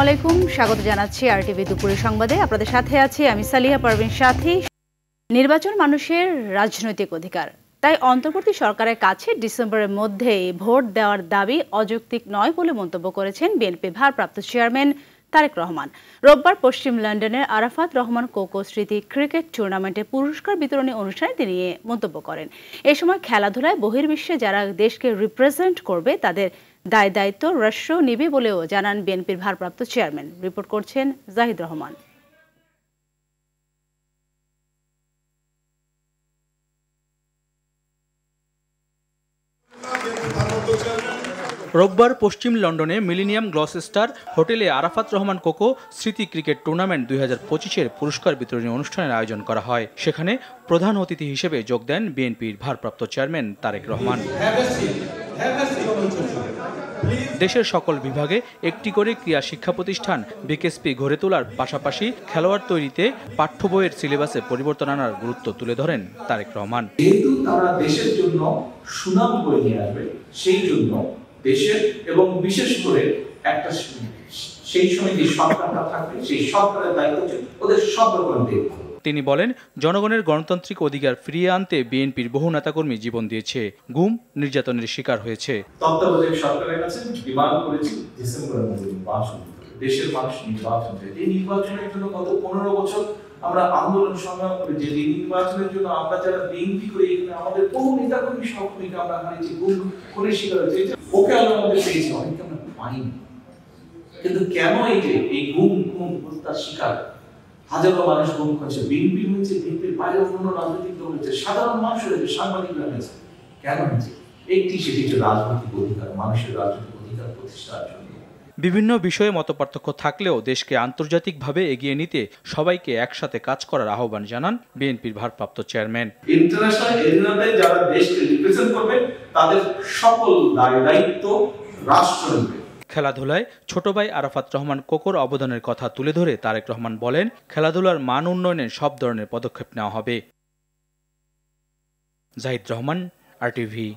আলাইকুম, স্বাগত জানাচ্ছি আরটিভি দুপুরের সংবাদে। আপনাদের সাথে আছি আমি সালিহা পারভিন সাথী। নির্বাচন মানুষের রাজনৈতিক অধিকার, তাই অন্তর্বর্তী সরকারের কাছে ডিসেম্বরের মধ্যেই ভোট দেওয়ার দাবি অযৌক্তিক নয় বলে মন্তব্য করেছেন বিএনপির ভারপ্রাপ্ত চেয়ারম্যান তারেক রহমান। রোববার পশ্চিম লন্ডনের আরাফাত রহমান কোকো স্মৃতি ক্রিকেট টুর্নামেন্টে পুরস্কার বিতরণী অনুষ্ঠানে তিনি মন্তব্য করেন। এ সময় খেলাধুলায় বহির্বিশ্বে যারা দেশকে রিপ্রেজেন্ট করবে তাদের দায়িত্ব রাষ্ট্র নিবে বলেও জানান বিএনপির ভারপ্রাপ্ত চেয়ারম্যান। রিপোর্ট করছেন জাহিদ রহমান। রোববার পশ্চিম লন্ডনে মিলেনিয়াম গ্লসেস্টার হোটেলে আরাফাত রহমান কোকো স্মৃতি ক্রিকেট টুর্নামেন্ট 2025-এর পুরস্কার বিতরণী অনুষ্ঠানের আয়োজন করা হয়। সেখানে প্রধান অতিথি হিসেবে যোগ দেন বিএনপির ভারপ্রাপ্ত চেয়ারম্যান তারেক রহমান। দেশের সকল বিভাগে একটি করে ক্রীড়া শিক্ষা প্রতিষ্ঠান বিকেএসপি গড়ে তোলার পাশাপাশি খেলোয়াড় তৈরিতে পাঠ্য বইয়ের সিলেবাসে পরিবর্তন আনার গুরুত্ব তুলে ধরেন তারেক রহমান। যেহেতু তারা দেশের জন্য সুনাম বয়ে নিয়ে আসবে, সেই জন্য দেশের এবং বিশেষ করে একটা সেই সময় যে সরকারটা থাকবে সেই সরকারের দায়িত্ব ওদের সব রকম দেখবে। তিনি বলেন, জনগণের গণতান্ত্রিক অধিকার ফিরিয়ে আনতে বিএনপির বহু নেতাকর্মী জীবন দিয়েছে, গুম নির্যাতনের শিকার হয়েছে। তত্ত্বাবধায়ক সরকারের কাছে ডিমান্ড করেছি ডিসেম্বরের মধ্যে নির্বাচন, দেশের মানুষ নির্বাচন চায়। এই নির্বাচনের জন্য গত 15 বছর আমরা আন্দোলন সংগ্রাম করে যে নির্বাচনের জন্য আমরা যারা বিএনপি করে এখানে আমাদের বহু নেতাকর্মী সহকর্মীকে আমরা হারিয়েছি, গুম খুনের শিকার হয়েছে। ওকে আমাদের পেয়েছি, অনেকে আমরা পাইনি। কিন্তু কেন এই গুম হত্যার শিকার হাজারো মানুষ গুম হয়েছে, বিএনপি হয়েছে, বিএনপির বাইরে অন্য রাজনৈতিক দল হয়েছে, সাধারণ মানুষ হয়েছে, সাংবাদিকরা হয়েছে। কেন হয়েছে? সেটি হচ্ছে রাজনৈতিক অধিকার, মানুষের রাজনৈতিক অধিকার প্রতিষ্ঠার জন্য। বিভিন্ন বিষয়ে মতপার্থক্য থাকলেও দেশকে আন্তর্জাতিকভাবে এগিয়ে নিতে সবাইকে একসাথে কাজ করার আহ্বান জানান বিএনপির ভারপ্রাপ্ত চেয়ারম্যান। ইন্টারন্যাশনাল এরিনাতে যারা দেশকে রিপ্রেজেন্ট করবে তাদের সকল দায়িত্ব রাষ্ট্র নেবে। খেলাধুলায় ছোট ভাই আরাফাত রহমান কোকোর অবদানের কথা তুলে ধরে তারেক রহমান বলেন, খেলাধুলার মান উন্নয়নে সব ধরনের পদক্ষেপ নেওয়া হবে। জাহিদ রহমান, আরটিভি।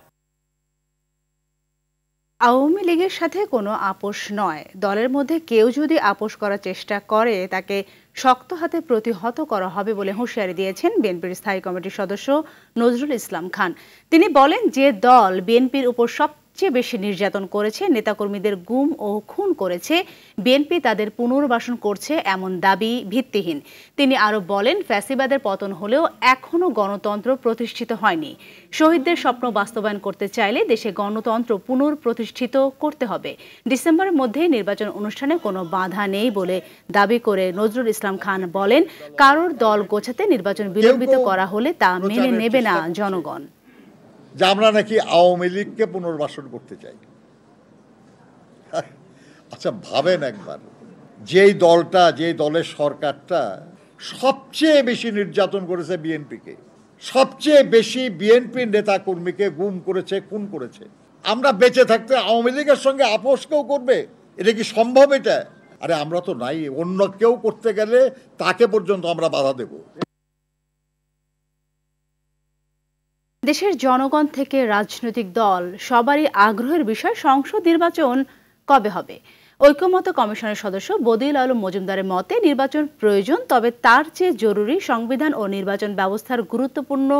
আওয়ামী লীগের সাথে কোনো আপোষ নয়, দলের মধ্যে কেউ যদি আপোষ করার চেষ্টা করে তাকে শক্ত হাতে প্রতিহত করা হবে বলে হুঁশিয়ারি দিয়েছেন বিএনপির স্থায়ী কমিটির সদস্য নজরুল ইসলাম খান। তিনি বলেন, যে দল বিএনপির উপর সবচেয়ে বেশি নির্যাতন করেছে, নেতাকর্মীদের গুম ও খুন করেছে, বিএনপি তাদের পুনর্বাসন করছে এমন দাবি ভিত্তিহীন। তিনি আরো বলেন, ফ্যাসিবাদের পতন হলেও এখনো গণতন্ত্র প্রতিষ্ঠিত হয়নি। শহীদদের স্বপ্ন বাস্তবায়ন করতে চাইলে দেশে গণতন্ত্র পুনঃপ্রতিষ্ঠিত করতে হবে। ডিসেম্বরের মধ্যে নির্বাচন অনুষ্ঠানে কোনো বাধা নেই বলে দাবি করে নজরুল ইসলাম খান বলেন, কারোর দল গোছাতে নির্বাচন বিলম্বিত করা হলে তা মেনে নেবে না জনগণ। যে আমরা নাকি আওয়ামী লীগকে পুনর্বাসন করতে চাই। আচ্ছা ভাবেন একবার, যেই দলের সরকারটা সবচেয়ে বেশি নির্যাতন করেছে বিএনপিকে, সবচেয়ে বেশি বিএনপির নেতা কর্মীকে গুম করেছে, খুন করেছে, আমরা বেঁচে থাকতে আওয়ামী লীগের সঙ্গে আপোষ কেউ করবে? এটা কি সম্ভব? এটা আরে আমরা তো নাই, অন্য কেউ করতে গেলে তাকে পর্যন্ত আমরা বাধা দেব। দেশের জনগণ থেকে রাজনৈতিক দল সবারই আগ্রহের বিষয় সংসদ নির্বাচন কবে হবে। ঐক্যমত্য কমিশনের সদস্য বদিউল আলম মজুমদারের মতে নির্বাচন প্রয়োজন, তবে তার চেয়ে জরুরি সংবিধান ও নির্বাচন ব্যবস্থার গুরুত্বপূর্ণ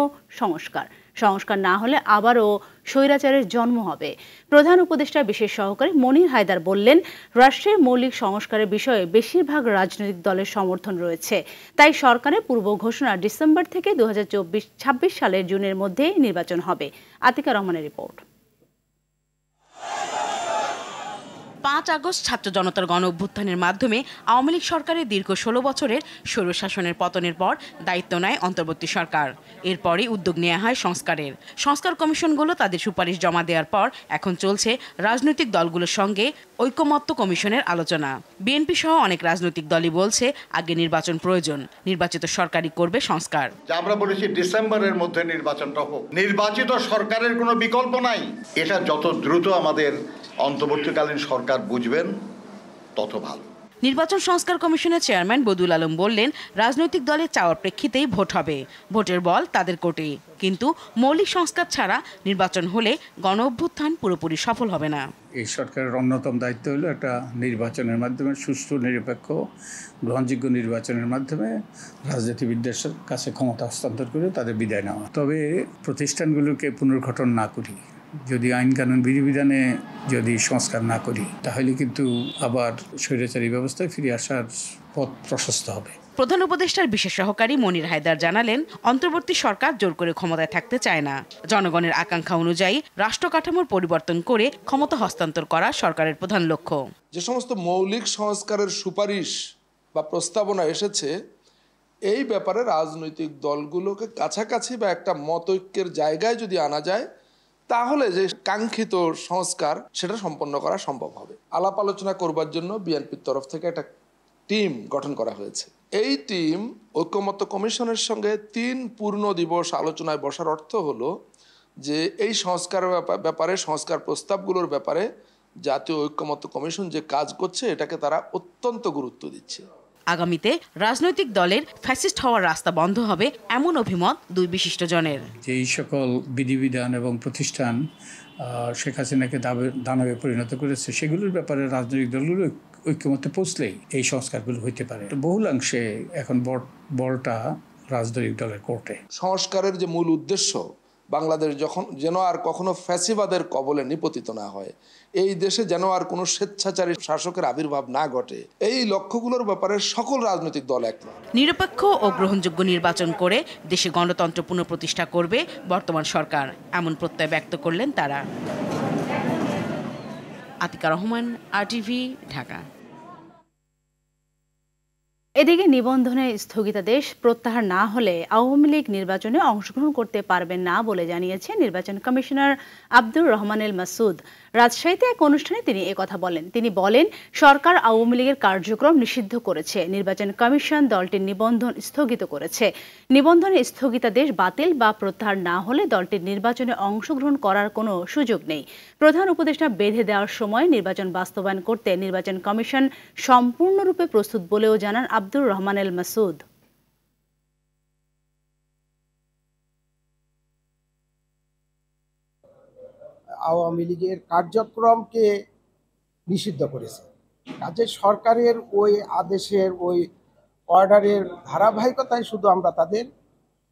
সংস্কার না হলে আবারও স্বৈরাচারের জন্ম হবে। প্রধান উপদেষ্টার বিশেষ সহকারী মনির হায়দার বললেন, রাষ্ট্রের মৌলিক সংস্কারের বিষয়ে বেশিরভাগ রাজনৈতিক দলের সমর্থন রয়েছে, তাই সরকারের পূর্ব ঘোষণা ডিসেম্বর থেকে 2024-26 সালের জুনের মধ্যে নির্বাচন হবে। আতিকা রহমানের রিপোর্ট। 5 আগস্ট ছাত্র জনতার গণ অভ্যুত্থানের মাধ্যমে আওয়ামী লীগ সরকারের দীর্ঘ 16 বছরের স্বৈরশাসনের পতনের পর দায়িত্ব নেয় অন্তর্বর্তী সরকার। এরপরই উদ্যোগ নেওয়া হয় সংস্কার কমিশনগুলো তাদের সুপারিশ জমা দেওয়ার পর এখন চলছে রাজনৈতিক দলগুলোর সঙ্গে ঐক্যমত্য কমিশনের আলোচনা। বিএনপি সহ অনেক রাজনৈতিক দলই বলছে আগে নির্বাচন প্রয়োজন, নির্বাচিত সরকারই করবে সংস্কার। আমরা বলেছি ডিসেম্বরের মধ্যে নির্বাচনটা হোক, নির্বাচিত সরকারের কোনো বিকল্প নাই। এটা যত দ্রুত আমাদের অন্তর্বর্তীকালীন সরকার বুঝবেন তত ভালো। নির্বাচন সংস্কার কমিশনের চেয়ারম্যান বদুল আলম বললেন, রাজনৈতিক দলের চাওয়ার প্রেক্ষিতেই ভোট হবে, ভোটের বল তাদের কোর্টে। কিন্তু মৌলিক সংস্কার ছাড়া নির্বাচন হলে গণ অভ্যুত্থান পুরোপুরি সফল হবে না। এই সরকারের অন্যতম দায়িত্ব হলো একটা নির্বাচনের মাধ্যমে সুষ্ঠু, নিরপেক্ষ, গ্রহণযোগ্য নির্বাচনের মাধ্যমে রাজনীতিবিদদের কাছে ক্ষমতা হস্তান্তর করে তাদের বিদায় নেওয়া। তবে প্রতিষ্ঠানগুলোকে পুনর্গঠন না করি, যদি আইন কানুন বিধিবিধানে যদি সংস্কার না করি, তাহলে কিন্তু আবার স্বৈরাচারী ব্যবস্থায় ফিরে আসার পথ প্রশস্ত হবে। প্রধান উপদেষ্টার বিশেষ সহকারী মনির হায়দার জানালেন, অন্তর্বর্তী সরকার জোর করে ক্ষমতায় থাকতে চায় না। জনগণের আকাঙ্ক্ষা অনুযায়ী রাষ্ট্র কাঠামোর পরিবর্তন করে ক্ষমতা হস্তান্তর করা সরকারের প্রধান লক্ষ্য। যে সমস্ত মৌলিক সংস্কারের সুপারিশ বা প্রস্তাবনা এসেছে, এই ব্যাপারে রাজনৈতিক দলগুলোকে কাছাকাছি বা একটা মতৈক্যের জায়গায় যদি আনা যায়, তাহলে যে কাঙ্ক্ষিত সংস্কার সেটা সম্পন্ন করা সম্ভব হবে। আলাপ আলোচনা করবার জন্য বিএনপির তরফ থেকে একটা টিম গঠন করা হয়েছে। এই টিম ঐকমত্য কমিশনের সঙ্গে 3 পূর্ণ দিবস আলোচনায় বসার অর্থ হলো যে এই সংস্কারের ব্যাপারে, সংস্কার প্রস্তাবগুলোর ব্যাপারে জাতীয় ঐকমত্য কমিশন যে কাজ করছে এটাকে তারা অত্যন্ত গুরুত্ব দিচ্ছে। আগামীতে রাজনৈতিক দলের ফ্যাসিস্ট হওয়ার রাস্তা বন্ধ হবে, এমন অভিমত দুই বিশিষ্টজনের। এই সকল বিধিবিধান এবং প্রতিষ্ঠান শেখ হাসিনাকে দানবে পরিণত করেছে, সেগুলোর ব্যাপারে রাজনৈতিক দলগুলো ঐক্যমত্যে পৌঁছলেই এই সংস্কারগুলো হইতে পারে। বহুলাংশে এখন বলটা রাজনৈতিক দলের কোর্টে। সংস্কারের যে মূল উদ্দেশ্য, বাংলাদেশ যেন আর কখনো ফ্যাসিবাদের কবলে নিপতিত না হয়, এই দেশে যেন আর কোনো স্বেচ্ছাচারী শাসকের আবির্ভাব না ঘটে, এই লক্ষ্যগুলোর ব্যাপারে সকল রাজনৈতিক দল একমত। নিরপেক্ষ ও গ্রহণযোগ্য নির্বাচন করে দেশে গণতন্ত্র পুনঃপ্রতিষ্ঠা করবে বর্তমান সরকার, এমন প্রত্যয় ব্যক্ত করলেন তারা। আতিকা রহমান, RTV, ঢাকা। এদিকে নিবন্ধনে স্থগিতাদেশ প্রত্যাহার না হলে আওয়ামী লীগ নির্বাচনে অংশগ্রহণ করতে পারবেন না বলে জানিয়েছে নির্বাচন কমিশনার আব্দুর রহমানুল মাসুদ। রাজশাহীতে এক অনুষ্ঠানে তিনি একথা বলেন। তিনি বলেন, সরকার আওয়ামী লীগের কার্যক্রম নিষিদ্ধ করেছে, নির্বাচন কমিশন দলটির নিবন্ধন স্থগিত করেছে। নিবন্ধনে স্থগিতাদেশ বাতিল বা প্রত্যাহার না হলে দলটির নির্বাচনে অংশগ্রহণ করার কোনো সুযোগ নেই। প্রধান উপদেষ্টা বেঁধে দেওয়ার সময় নির্বাচন বাস্তবায়ন করতে নির্বাচন কমিশন সম্পূর্ণরূপে প্রস্তুত বলেও জানান আব্দুর রহমানুল মাসুদ। আওয়ামী লীগের কার্যক্রমকে নিষিদ্ধ করেছে, কাজে সরকারের ওই আদেশের, ওই অর্ডারের ধারাবাহিকতায় শুধু আমরা তাদের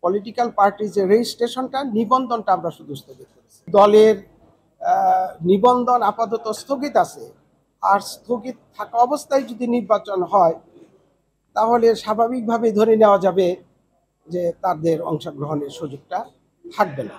পলিটিক্যাল পার্টির যে রেজিস্ট্রেশনটা, নিবন্ধনটা আমরা শুধু স্থগিত করেছি। দলের নিবন্ধন আপাতত স্থগিত আছে, আর স্থগিত থাকা অবস্থায় যদি নির্বাচন হয় তাহলে স্বাভাবিকভাবে ধরে নেওয়া যাবে যে তাদের অংশগ্রহণের সুযোগটা থাকবে না।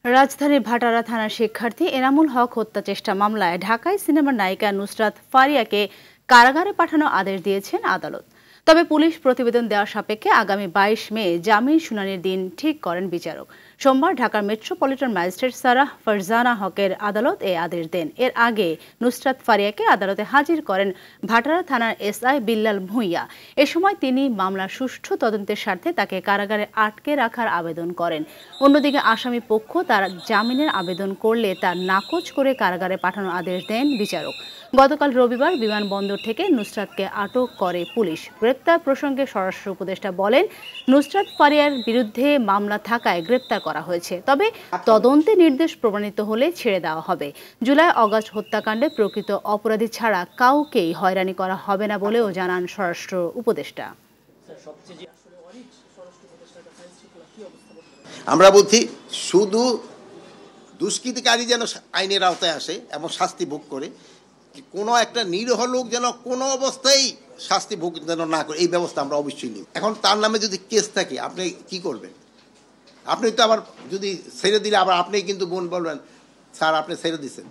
রাজধানীর ভাটারা থানার শিক্ষার্থী এনামুল হক হত্যা চেষ্টা মামলায় ঢাকায় সিনেমার নায়িকা নুসরাত ফারিয়াকে কারাগারে পাঠানোর আদেশ দিয়েছেন আদালত। তবে পুলিশ প্রতিবেদন দেওয়ার সাপেক্ষে আগামী 22 মে জামিন শুনানির দিন ঠিক করেন বিচারক। সোমবার ঢাকার মেট্রোপলিটন ম্যাজিস্ট্রেট সারাহ ফারজানা হকের আদালত এই আদেশ দেন। এর আগে নুসরাত ফারিয়াকে আদালতে হাজির করেন ভাটারা থানার SI বিল্লাল ভূঁইয়া। এ সময় তিনি মামলার সুষ্ঠু তদন্তের স্বার্থে তাকে কারাগারে আটকে রাখার আবেদন করেন। অন্যদিকে আসামি পক্ষ তার জামিনের আবেদন করলে তা নাকচ করে কারাগারে পাঠানোর আদেশ দেন বিচারক। গতকাল রবিবার বিমানবন্দর থেকে নুসরাতকে আটক করে পুলিশ। গ্রেপ্তার প্রসঙ্গে স্বরাষ্ট্র উপদেষ্টা বলেন, নুসরাত ফারিয়ার বিরুদ্ধে মামলা থাকায় গ্রেপ্তার করা হয়েছে, তবে তদন্তে নির্দেশ প্রমাণিত হলে ছেড়ে দেওয়া হবে। জুলাই-আগস্ট হত্যাকাণ্ডে প্রকৃত অপরাধী ছাড়া কাউকেই হয়রানি করা হবে না বলেও জানান স্বরাষ্ট্র উপদেষ্টা। আমরা বলছি শুধু দুষ্কৃতিকারী যেন আইনের আওতায় আসে এবং শাস্তি ভোগ করে, কোনো একটা নিরীহ লোক যেন কোনো অবস্থায় শাস্তি ভোগ যেন না করে, এই ব্যবস্থা আমরা অবশ্যই নিই। এখন তার নামে যদি কেস থাকে আপনি কি করবেন? আপনি তো আবার যদি ছেড়ে দিলে আবার আপনি কিন্তু বলবেন স্যার আপনি ছেড়ে দিচ্ছেন।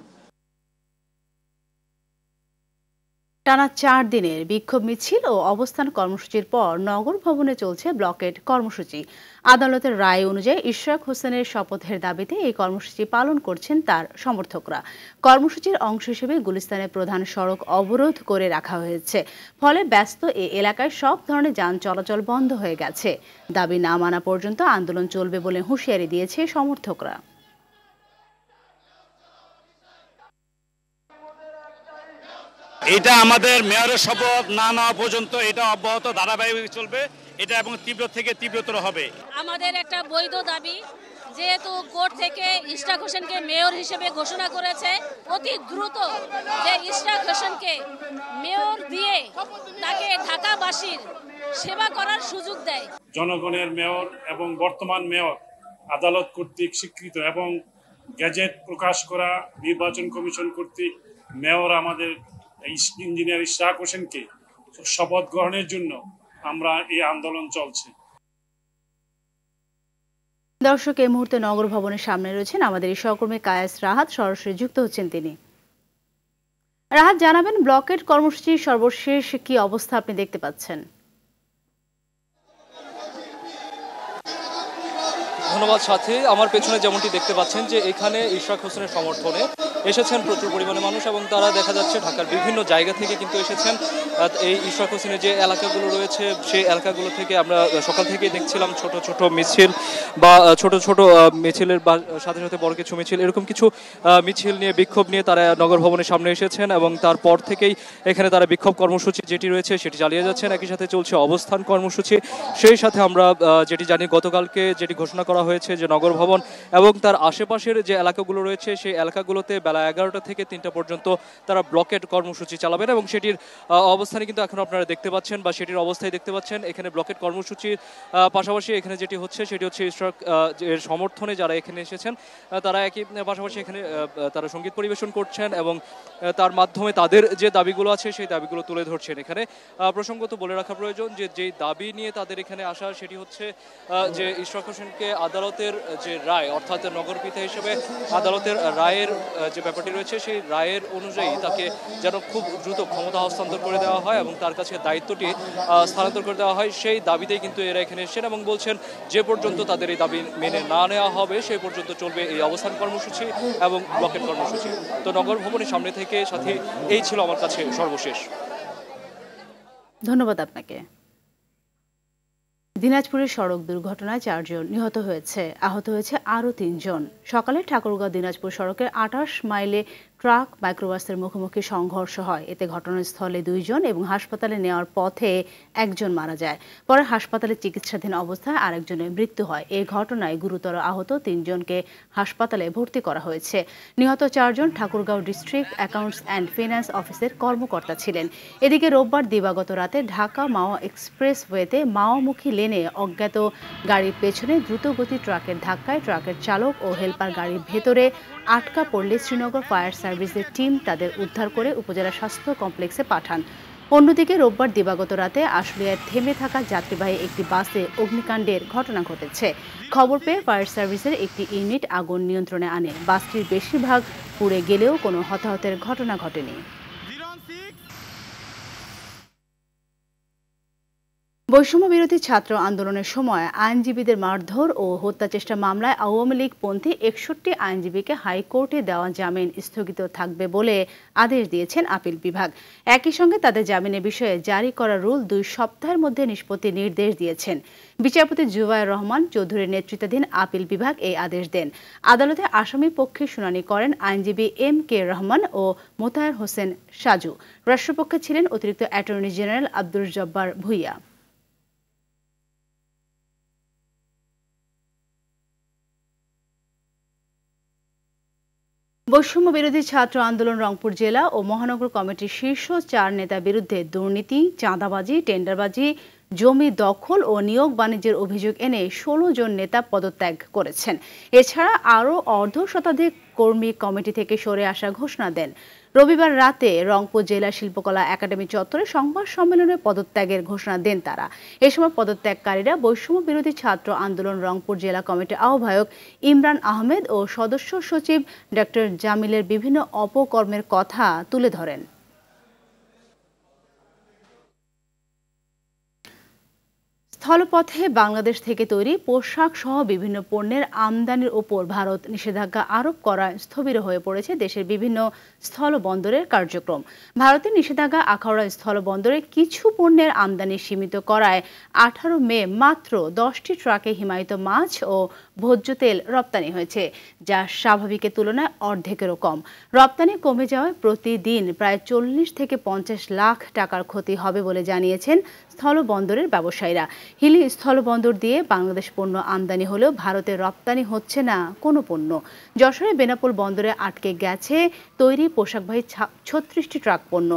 টানা 4 দিনের বিক্ষোভ মিছিল ও অবস্থান কর্মসূচির পর নগর ভবনে চলছে ব্লকেড কর্মসূচি। আদালতের রায় অনুযায়ী ইশরাক হোসেনের শপথের দাবিতে এই কর্মসূচি পালন করছেন তার সমর্থকরা। কর্মসূচির অংশ হিসেবে গুলিস্তানের প্রধান সড়ক অবরোধ করে রাখা হয়েছে। ফলে ব্যস্ত এই এলাকায় সব ধরনের যান চলাচল বন্ধ হয়ে গেছে। দাবি না মানা পর্যন্ত আন্দোলন চলবে বলে হুঁশিয়ারি দিয়েছে সমর্থকরা। এটা আমাদের মেয়রের শপথ না নেওয়া পর্যন্ত এটা অব্যাহত ধারাবাহিক চলবে, এটা এবং তীব্র থেকে তীব্রতর হবে। আমাদের একটা বৈধ দাবি, যেহেতু কোর্ট থেকে ইশরাক হোসেনকে মেয়র হিসেবে ঘোষণা করেছে, অতি দ্রুত যে ইশরাক হোসেনকে মেয়র দিয়ে তাকে ঢাকাবাসীর সেবা করার সুযোগ দেয়। জনগণের মেয়র এবং বর্তমান মেয়র আদালত কর্তৃক স্বীকৃত এবং গ্যাজেট প্রকাশ করা নির্বাচন কমিশন কর্তৃক মেয়র আমাদের ইঞ্জিনিয়ার ইশরাক হোসেনকে শপথ গ্রহণের জন্য আমরা এই আন্দোলন চলছে। দর্শক, এই মুহূর্তে নগর ভবনের সামনে রয়েছেন আমাদের এই সহকর্মী কায়েস রাহাত, সরাসরি যুক্ত হচ্ছেন তিনি। রাহাত, জানাবেন ব্লকেট কর্মসূচির সর্বশেষ কি অবস্থা আপনি দেখতে পাচ্ছেন? ধন্যবাদ সাথী। আমার পেছনে যেমনটি দেখতে পাচ্ছেন যে এখানে ইশরাক হোসেনের সমর্থনে এসেছেন প্রচুর পরিমাণে মানুষ এবং তারা দেখা যাচ্ছে ঢাকার বিভিন্ন জায়গা থেকে কিন্তু এসেছেন। এই ইশরাক হোসেনের যে এলাকাগুলো রয়েছে সেই এলাকাগুলো থেকে আমরা সকাল থেকেই দেখছিলাম ছোট ছোট মিছিল বা ছোট ছোট মিছিলের সাথে সাথে বড় কিছু মিছিল, এরকম কিছু মিছিল নিয়ে বিক্ষোভ নিয়ে তারা নগর ভবনের সামনে এসেছেন এবং তারপর থেকেই এখানে তারা বিক্ষোভ কর্মসূচি যেটি রয়েছে সেটি চালিয়ে যাচ্ছেন। একই সাথে চলছে অবস্থান কর্মসূচি। সেই সাথে আমরা যেটি জানি গতকালকে যেটি ঘোষণা করা হয়েছে যে নগর ভবন এবং তার আশেপাশের যে এলাকাগুলো রয়েছে সেই এলাকাগুলোতে বেলা 11টা থেকে 3টা পর্যন্ত তারা ব্লকেট কর্মসূচি চালাবেন এবং সেটির অবস্থানে কিন্তু এখন আপনারা দেখতে পাচ্ছেন বা সেটির অবস্থায় দেখতে পাচ্ছেন। এখানে ব্লকেট কর্মসূচির পাশাপাশি এখানে যেটি হচ্ছে সেটি হচ্ছে ইশরাক এর সমর্থনে যারা এখানে এসেছেন তারা একই পাশাপাশি এখানে তারা সঙ্গীত পরিবেশন করছেন এবং তার মাধ্যমে তাদের যে দাবিগুলো আছে সেই দাবিগুলো তুলে ধরছেন। এখানে প্রসঙ্গত বলে রাখা প্রয়োজন যে যেই দাবি নিয়ে তাদের এখানে আসা সেটি হচ্ছে যে ইশরাক হোসেনকে আদালতের যে রায়, অর্থাৎ নগরপিতা হিসেবে আদালতের রায়ের যে ব্যাপারটি রয়েছে সেই রায়ের অনুযায়ী তাকে যেন খুব দ্রুত ক্ষমতা হস্তান্তর করে দেওয়া হয় এবং তার কাছে দায়িত্বটি স্থানান্তর করে দেওয়া হয়, সেই দাবিতেই কিন্তু এরা এখানে এসেছেন এবং বলছেন যে পর্যন্ত তাদের এই দাবি মেনে না নেওয়া হবে সেই পর্যন্ত চলবে এই অবস্থান কর্মসূচি এবং ব্লকেট কর্মসূচি। তো নগর ভবনের সামনে থেকে সাথী এই ছিল আমার কাছে সর্বশেষ। ধন্যবাদ আপনাকে। দিনাজপুরের সড়ক দুর্ঘটনায় 4 জন নিহত হয়েছে, আহত হয়েছে আরও 3 জন। সকালে ঠাকুরগাঁও দিনাজপুর সড়কের 28 মাইলে ট্রাক মাইক্রোবাসের মুখোমুখি সংঘর্ষ হয়। এতে ঘটনাস্থলে 2 জন এবং হাসপাতালে নেওয়ার পথে 1 জন মারা যায়। পরে হাসপাতালে চিকিৎসাধীন অবস্থায় আরেকজনের মৃত্যু হয়। এই ঘটনায় গুরুতর আহত 3 জনকে হাসপাতালে ভর্তি করা হয়েছে। নিহত 4 জন Thakurgaon district accounts and finance অফিসের কর্মকর্তা ছিলেন। এদিকে রোববার দিবাগত রাতে ঢাকা মাওয়া এক্সপ্রেসওয়েতে মাওয়ামুখী লেনে অজ্ঞাত গাড়ির পেছনে দ্রুতগতি ট্রাকের ধাক্কায় ট্রাকের চালক ও হেলপার গাড়ির ভেতরে আটকা পড়লে শ্রীনগর ফায়ার সার্ভিসের টিম তাদের উদ্ধার করে উপজেলা স্বাস্থ্য কমপ্লেক্সে পাঠান। অন্যদিকে রোববার দিবাগত রাতে আশুলিয়ায় থেমে থাকা যাত্রীবাহী একটি বাসে অগ্নিকাণ্ডের ঘটনা ঘটেছে। খবর পেয়ে ফায়ার সার্ভিসের একটি ইউনিট আগুন নিয়ন্ত্রণে আনে। বাসটির বেশিরভাগ পুড়ে গেলেও কোনো হতাহতের ঘটনা ঘটেনি। বৈষম্য বিরোধী ছাত্র আন্দোলনের সময় আইনজীবীদের মারধর ও হত্যাচেষ্টা মামলায় আওয়ামী লীগপন্থী 61 আইনজীবীকে হাইকোর্টে দেওয়া জামিন স্থগিত থাকবে বলে আদেশ দিয়েছেন আপিল বিভাগ। একই সঙ্গে তাদের জামিনের বিষয়ে জারি করা রুল 2 সপ্তাহের মধ্যে নিষ্পত্তির নির্দেশ দিয়েছেন। বিচারপতি জুবায়ের রহমান চৌধুরীর নেতৃত্বাধীন আপিল বিভাগ এই আদেশ দেন। আদালতে আসামি পক্ষে শুনানি করেন আইনজীবী MK রহমান ও মোতায়ের হোসেন সাজু। রাষ্ট্রপক্ষে ছিলেন অতিরিক্ত অ্যাটর্নি জেনারেল আব্দুল জব্বার ভুইয়া। বৈষম্য বিরোধী ছাত্র আন্দোলন রংপুর জেলা ও মহানগর কমিটির শীর্ষ 4 নেতার বিরুদ্ধে দুর্নীতি, চাঁদাবাজি, টেন্ডারবাজি, জমি দখল ও নিয়োগ বাণিজ্যের অভিযোগ এনে 16 জন নেতা পদত্যাগ করেছেন। এছাড়া আরও অর্ধশতাধিক কর্মী কমিটি থেকে সরে আসার ঘোষণা দেন। রবিবার রাতে রংপুর জেলা শিল্পকলা একাডেমি চত্বরে সংবাদ সম্মেলনে পদত্যাগের ঘোষণা দেন তারা। এ সময় পদত্যাগকারীরা বৈষম্য বিরোধী ছাত্র আন্দোলন রংপুর জেলা কমিটির আহ্বায়ক ইমরান আহমেদ ও সদস্য সচিব ডক্টর জামিলের বিভিন্ন অপকর্মের কথা তুলে ধরেন। স্থলপথে বাংলাদেশ থেকে তৈরি পোশাক সহ বিভিন্ন পণ্যের আমদানির ওপর ভারত নিষেধাজ্ঞা আরোপ করায় স্থবির হয়ে পড়েছে দেশের বিভিন্ন স্থলবন্দরের কার্যক্রম। ভারতের নিষেধাজ্ঞা আখাউড়া স্থলবন্দরে কিছু পণ্যের আমদানি সীমিত করায় 18 মে মাত্র 10টি ট্রাকে হিমায়িত মাছ ও ভোজ্য তেল রপ্তানি হয়েছে, যা স্বাভাবিকের তুলনায় অর্ধেকেরও কম। রপ্তানি কমে যাওয়ায় প্রতিদিন প্রায় 40 থেকে 50 লাখ টাকার ক্ষতি হবে বলে জানিয়েছেন স্থলবন্দরের ব্যবসায়ীরা। হিলি স্থলবন্দর দিয়ে বাংলাদেশ পণ্য আমদানি হলেও ভারতে রপ্তানি হচ্ছে না কোনো পণ্য। যশোরে বেনাপোল বন্দরে আটকে গেছে তৈরি পোশাকবাহী 36টি ট্রাক পণ্য।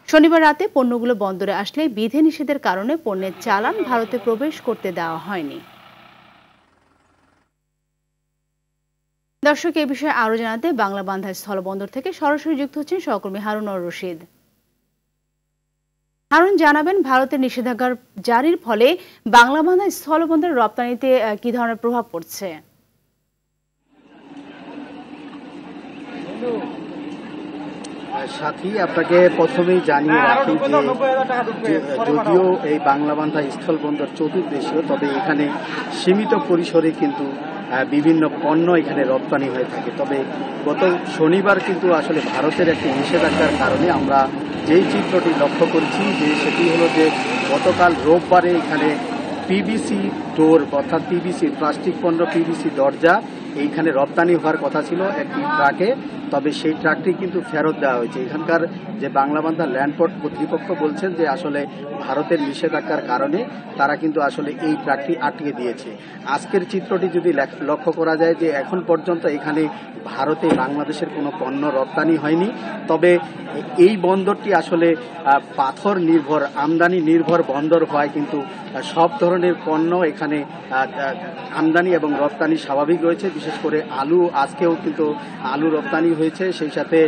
শনিবার রাতে পণ্যগুলো বন্দরে আসলে বিধিনিষেধের কারণে পণ্যের চালান ভারতে প্রবেশ করতে দেওয়া হয়নি। দর্শক, এই বিষয়ে আরো জানাতে বাংলা বান্ধা স্থলবন্দর থেকে সরাসরি যুক্ত হচ্ছেন সহকর্মী হারুন রশিদ। হারুন, জানাবেন ভারতের নিষেধাজ্ঞার জারির ফলে বাংলা বান্ধা স্থলবন্দরের রপ্তানিতে কি ধরনের প্রভাব পড়ছে? সাথী, আপনাকে প্রথমেই জানিয়ে রাখি যে যদিও এই বাংলা বান্ধা স্থলবন্দর চতুর্দেশীয়, তবে এখানে সীমিত পরিসরে কিন্তু বিভিন্ন পণ্য এখানে রপ্তানি হয়ে থাকে। তবে গত শনিবার কিন্তু আসলে ভারতের একটি নিষেধাজ্ঞার কারণে আমরা যেই চিত্রটি লক্ষ্য করছি যে সেটি হলো যে গতকাল রোববারে এখানে পিভিসি ডোর অর্থাৎ পিভিসি প্লাস্টিক পণ্য পিভিসি দরজা এইখানে রপ্তানি হওয়ার কথা ছিল একটি ট্রাকে, তবে সেই ট্রাকটি কিন্তু ফেরত দেওয়া হয়েছে। এখানকার যে বাংলাবান্ধা ল্যান্ডপোর্ট কর্তৃপক্ষ বলছেন যে আসলে ভারতের নিষেধাজ্ঞার কারণে তারা কিন্তু আসলে এই ট্রাকটি আটকে দিয়েছে। আজকের চিত্রটি যদি লক্ষ্য করা যায় যে এখন পর্যন্ত এখানে ভারতে বাংলাদেশের কোনো পণ্য রপ্তানি হয়নি। তবে এই বন্দরটি আসলে পাথর নির্ভর আমদানি নির্ভর বন্দর হওয়ায় কিন্তু সব ধরনের পণ্য এখানে আমদানি এবং রপ্তানি স্বাভাবিক রয়েছে। বিশেষ করে আলু, আজকেও কিন্তু আলু রপ্তানি হয়েছে। সেই সাথে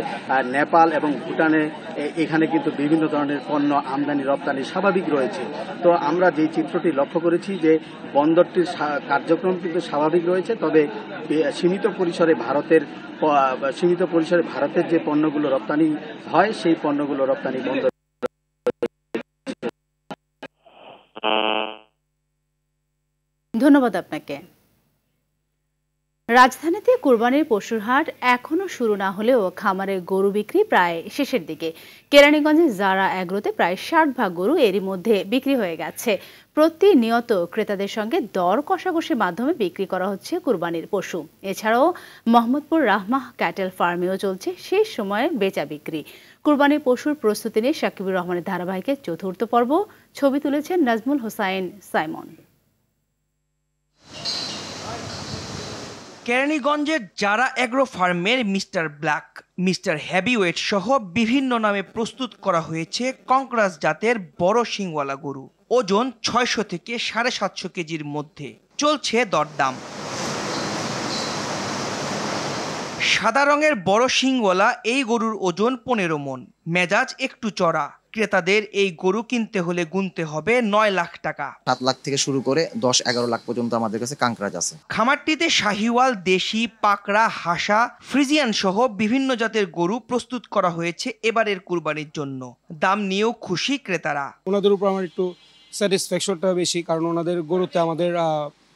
নেপাল এবং ভুটানে এখানে কিন্তু বিভিন্ন ধরনের পণ্য আমদানি রপ্তানি স্বাভাবিক রয়েছে। তো আমরা যে চিত্রটি লক্ষ্য করেছি যে বন্দরটির কার্যক্রম কিন্তু স্বাভাবিক রয়েছে, তবে সীমিত পরিসরে ভারতের যে পণ্যগুলো রপ্তানি হয় সেই পণ্যগুলো রপ্তানি বন্ধ। ধন্যবাদ আপনাকে। রাজধানীতে কুরবানির পশুর হাট এখনো শুরু না হলেও খামারে গরু বিক্রি প্রায় শেষের দিকে। কেরানীগঞ্জে জারা এগ্রোতে প্রায় 60 ভাগ গরু এরই মধ্যে বিক্রি হয়ে গেছে। প্রতিনিয়ত ক্রেতাদের সঙ্গে দর কষাকষির মাধ্যমে বিক্রি করা হচ্ছে কুরবানির পশু। এছাড়াও মোহাম্মদপুর রাহমাহ ক্যাটেল ফার্মেও চলছে শেষ সময়ে বেচা বিক্রি। কুরবানির পশুর প্রস্তুতি নিয়ে সাকিবুর রহমানের ধারাবাহিকের চতুর্থ পর্ব। ছবি তুলেছেন নাজমুল হোসাইন সাইমন। কেরানীগঞ্জের জারা এগ্রো ফার্মের মিস্টার ব্ল্যাক, মিস্টার হেভিওয়েট সহ বিভিন্ন নামে প্রস্তুত করা হয়েছে কংক্রাস জাতের বড় শিংওয়ালা গরু। ওজন 600 থেকে 750 কেজির মধ্যে। চলছে দরদাম। সাদা রঙের বড় শিংওয়ালা এই গরুর ওজন 15 মণ। মেজাজ একটু চড়া। ক্রেতাদের এই গরু কিনতে হলে গুনতে হবে 9 লাখ টাকা। 7 লাখ থেকে শুরু করে 10-11 লাখ পর্যন্ত আমাদের কাছে কাংকরাজ আছে। খামারটিতে শাহিওয়াল, দেশি, পাকড়া, হাসা, ফ্রিজিয়ান সহ বিভিন্ন জাতের গরু প্রস্তুত করা হয়েছে এবারের কুরবানির জন্য। দাম নিয়েও খুশি ক্রেতারা। ওনাদের উপর আমার একটু স্যাটিসফ্যাকশনটা বেশি, কারণ ওনাদের গরুতে আমাদের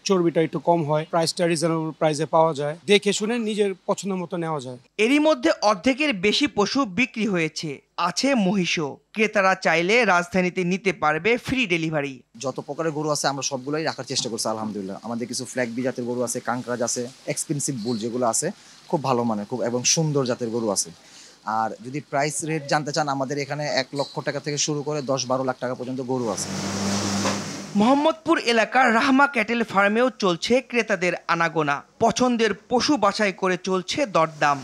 চর্বিটা একটু কম হয়, প্রাইসটা রিজনেবল প্রাইসে পাওয়া যায়, দেখে শুনে নিজের পছন্দ মতো নেওয়া যায়। এরই মধ্যে অর্ধেকের বেশি পশু বিক্রি হয়েছে। আছে মহিষও। ক্রেতারা চাইলে রাজধানীতে নিতে পারবে ফ্রি ডেলিভারি। যত প্রকারের গরু আছে আমরা সবগুলোই রাখার চেষ্টা করছি আলহামদুলিল্লাহ। আমাদের কিছু ফ্ল্যাগ বি জাতের গরু আছে, কাংকরাজ আছে, এক্সপেন্সিভ বুল যেগুলো আছে খুব ভালো মানের খুব এবং সুন্দর জাতের গরু আছে। আর যদি প্রাইস রেট জানতে চান, আমাদের এখানে 1 লক্ষ টাকা থেকে শুরু করে 10-12 লাখ টাকা পর্যন্ত গরু আছে। মোহাম্মদপুর এলাকার রাহমা ক্যাটেল ফার্মেও চলছে ক্রেতাদের আনাগোনা। পছন্দের পশু বাছাই করে চলছে দরদাম।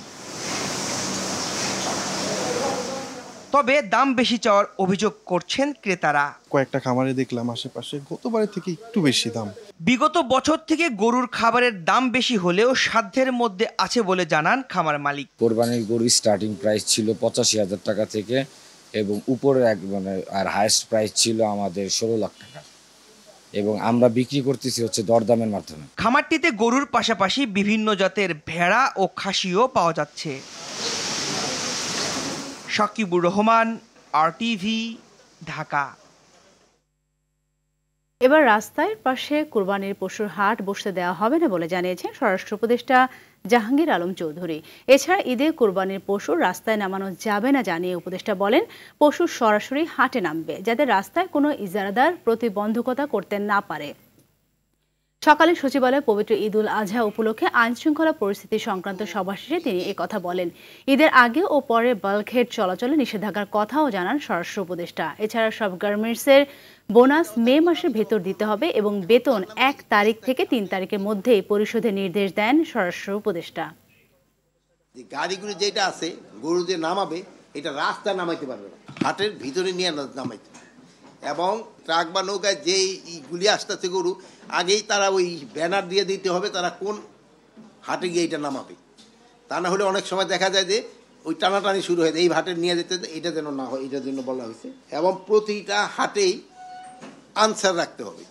তবে দাম বেশি চাওয়ার অভিযোগ করছেন ক্রেতারা। কয়েকটা খামারে দেখলাম আশেপাশে গতবারের থেকে একটু বেশি দাম। বিগত বছর থেকে গরুর খাবারের দাম বেশি হলেও সাধ্যের মধ্যে আছে বলে জানান খামার মালিক। কোরবানির গরুর স্টার্টিং প্রাইস ছিল 85,000 টাকা থেকে এবং উপরে আর হাইয়েস্ট প্রাইস ছিল আমাদের 16 লাখ টাকা এবং আমরা বিক্রি করতেছি হচ্ছে দরদামের মাধ্যমে। খামারটিতে গরুর পাশাপাশি বিভিন্ন জাতের ভেড়া ও খাসিও পাওয়া যাচ্ছে। সাকিবুর রহমান, RTV, ঢাকা। এবার রাস্তার পাশে কুরবানির পশুর হাট বসতে দেওয়া হবে না বলে জানিয়েছেন স্বরাষ্ট্র উপদেষ্টা জাহাঙ্গীর আলম চৌধুরী। এছাড়া ঈদে কুরবানির পশু রাস্তায় নামানো যাবে না জানিয়ে উপদেষ্টা বলেন, পশু সরাসরি হাটে নামবে, যাতে রাস্তায় কোনো ইজারাদার প্রতিবন্ধকতা করতে না পারে। সকালে সচিবালয়ে পবিত্র ঈদুল আজহা উপলক্ষে আইনশৃঙ্খলা পরিস্থিতি সংক্রান্ত সভা শেষে তিনি একথা বলেন। ঈদের আগে ও পরে বাল্কহেড চলাচলে নিষেধাজ্ঞার কথাও জানান স্বরাষ্ট্র উপদেষ্টা। এছাড়া সব গার্মেন্টসের বোনাস মে মাসের ভেতর দিতে হবে এবং বেতন 1 তারিখ থেকে 3 তারিখের মধ্যেই পরিশোধের নির্দেশ দেন স্বরাষ্ট্র উপদেষ্টা। গাড়িগুলি যেটা আছে গরু যে নামাবে এটা রাস্তায় নামাইতে পারবে না, হাটের ভিতরে নিয়ে নামাইতে, এবং ট্রাক বা নৌকায় যেইগুলি আসতেছে গরু আগেই তারা ওই ব্যানার দিয়ে দিতে হবে তারা কোন হাটে গিয়ে এটা নামাবে। তা না হলে অনেক সময় দেখা যায় যে ওই টানাটানি শুরু হয়ে যায়, এই হাটে নিয়ে যেতে এটা যেন না হয়, এটার জন্য বলা হয়েছে। এবং প্রতিটা হাটেই আনসার রাখতে হবে।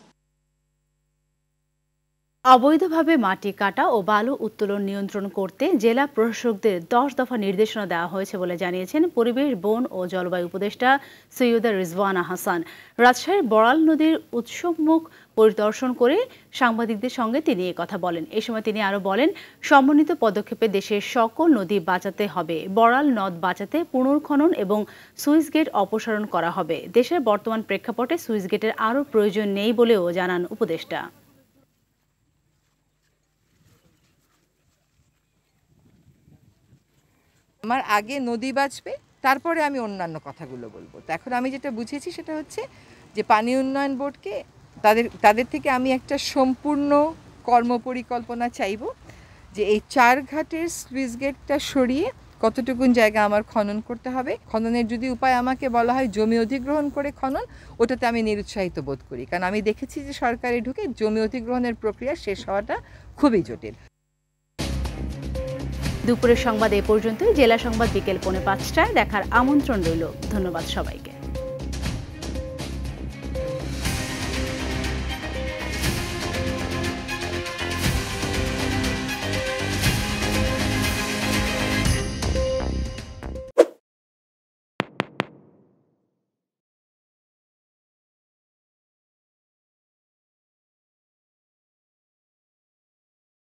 অবৈধভাবে মাটি কাটা ও বালু উত্তোলন নিয়ন্ত্রণ করতে জেলা প্রশাসকদের 10 দফা নির্দেশনা দেওয়া হয়েছে বলে জানিয়েছেন পরিবেশ, বন ও জলবায়ু উপদেষ্টা সৈয়দা রিজওয়ানা হাসান। রাজশাহীর বড়াল নদীর উৎসবমুখ পরিদর্শন করে সাংবাদিকদের সঙ্গে তিনি কথা বলেন। এ সময় তিনি আরও বলেন, সমন্বিত পদক্ষেপে দেশের সকল নদী বাঁচাতে হবে। বড়াল নদ বাঁচাতে পুনর্খনন এবং সুইচ গেট অপসারণ করা হবে। দেশের বর্তমান প্রেক্ষাপটে সুইচ গেটের আরও প্রয়োজন নেই বলেও জানান উপদেষ্টা। আমার আগে নদী বাঁচবে, তারপরে আমি অন্যান্য কথাগুলো বলবো। তো এখন আমি যেটা বুঝেছি সেটা হচ্ছে যে পানি উন্নয়ন বোর্ডকে তাদের থেকে আমি একটা সম্পূর্ণ কর্মপরিকল্পনা চাইব যে এই 4 ঘাটের স্লুইস গেটটা সরিয়ে কতটুকুন জায়গা আমার খনন করতে হবে। খননের যদি উপায় আমাকে বলা হয় জমি অধিগ্রহণ করে খনন, ওটাতে আমি নিরুৎসাহিত বোধ করি, কারণ আমি দেখেছি যে সরকারে ঢুকে জমি অধিগ্রহণের প্রক্রিয়া শেষ হওয়াটা খুবই জটিল। দুপুরের সংবাদ এ পর্যন্তই। জেলা সংবাদ বিকেল 5:45টায় দেখার আমন্ত্রণ রইল। ধন্যবাদ সবাইকে।